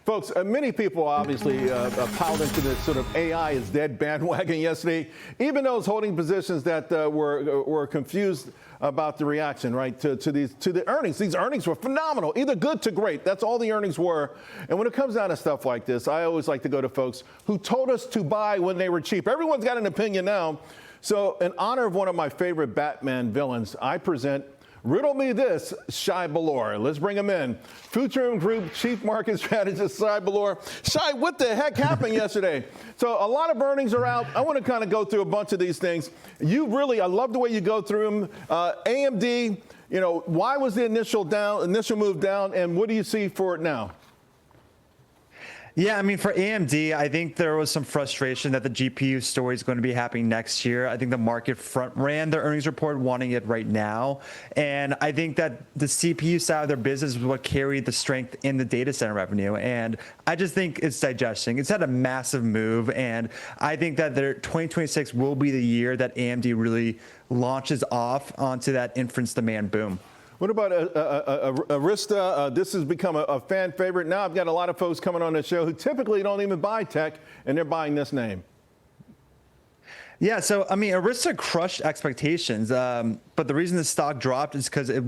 Folks, many people obviously piled into the sort of AI is dead bandwagon yesterday. Even those holding positions that were confused about the reaction, right, to the earnings. These earnings were phenomenal, either good to great. That's all the earnings were. And when it comes down to stuff like this, I always like to go to folks who told us to buy when they were cheap. Everyone's got an opinion now. So in honor of one of my favorite Batman villains, I present Riddle Me This, Shay Boloor. Let's bring him in. Futurum Group Chief Market Strategist, Shay Boloor. Shay, what the heck happened yesterday? So a lot of earnings are out. I want to kind of go through a bunch of these things. I love the way you go through them. AMD, why was the initial move down, and what do you see for it now? Yeah, I mean, for AMD, I think there was some frustration that the GPU story is going to be happening next year. I think the market front ran their earnings report wanting it right now. And I think that the CPU side of their business was what carried the strength in the data center revenue. And I just think it's digesting. It's had a massive move. And I think that their 2026 will be the year that AMD really launches off onto that inference demand boom. What about Arista? This has become a fan favorite. Now I've got a lot of folks coming on the show who typically don't even buy tech, and they're buying this name. Yeah, so I mean, Arista crushed expectations, but the reason the stock dropped is because it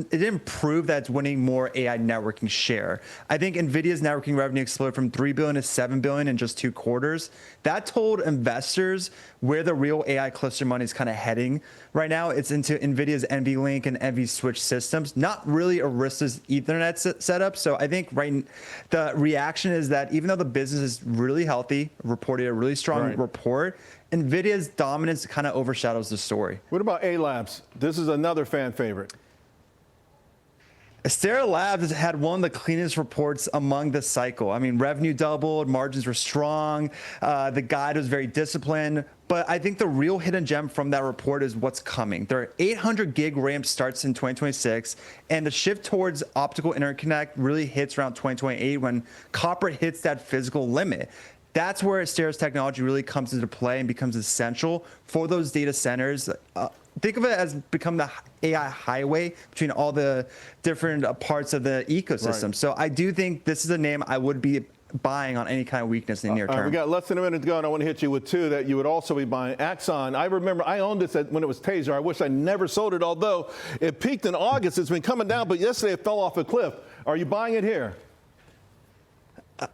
didn't prove that it's winning more AI networking share. I think NVIDIA's networking revenue exploded from $3 billion to $7 billion in just 2 quarters. That told investors where the real AI cluster money is kind of heading right now. It's into NVIDIA's NVLink and NVSwitch systems, not really Arista's Ethernet setup. So I think the reaction is that even though the business is really healthy, reported a really strong report, NVIDIA's dominance kind of overshadows the story. What about A-Labs? This is another fan favorite. Astera Labs had one of the cleanest reports among the cycle. I mean, revenue doubled, margins were strong, the guide was very disciplined. But I think the real hidden gem from that report is what's coming. Their 800 gig ramp starts in 2026, and the shift towards optical interconnect really hits around 2028 when copper hits that physical limit. That's where Astera's technology really comes into play and becomes essential for those data centers. Think of it as become the AI highway between all the different parts of the ecosystem. Right. So I do think this is a name I would be buying on any kind of weakness in the near term. We got less than a minute to go, and I want to hit you with 2 that you would also be buying. Axon, I remember I owned this when it was Taser. I wish I never sold it, although it peaked in August. It's been coming down, but yesterday it fell off a cliff. Are you buying it here?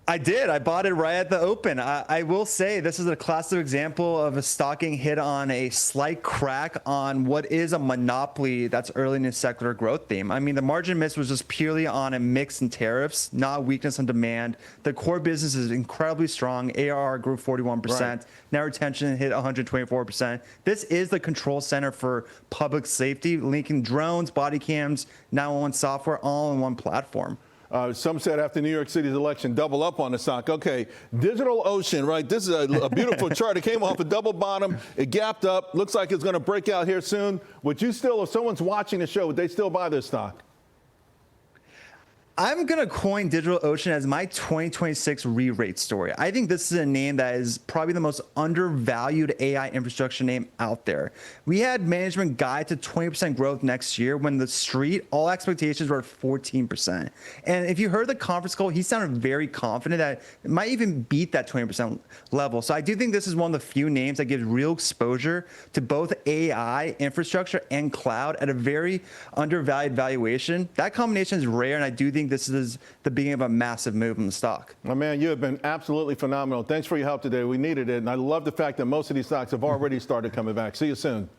I did. I bought it right at the open. I will say this is a classic example of a stocking hit on a slight crack on what is a monopoly that's early in the secular growth theme. I mean, the margin miss was just purely on a mix in tariffs, not weakness on demand. The core business is incredibly strong. ARR grew 41%. Right. Net retention hit 124%. This is the control center for public safety, linking drones, body cams, 911 software, all in one platform. Some said after New York City's election, double up on the stock. Okay, DigitalOcean, right? This is a beautiful chart. It came off a double bottom. It gapped up. Looks like it's going to break out here soon. Would you still, if someone's watching the show, would they still buy this stock? I'm going to coin DigitalOcean as my 2026 re-rate story. I think this is a name that is probably the most undervalued AI infrastructure name out there. We had management guide to 20% growth next year when the street, all expectations were 14%. And if you heard the conference call, he sounded very confident that it might even beat that 20% level. So I do think this is one of the few names that gives real exposure to both AI infrastructure and cloud at a very undervalued valuation. That combination is rare, and I do think this is the beginning of a massive move in the stock. My man, you have been absolutely phenomenal. Thanks for your help today. We needed it. And I love the fact that most of these stocks have already started coming back. See you soon.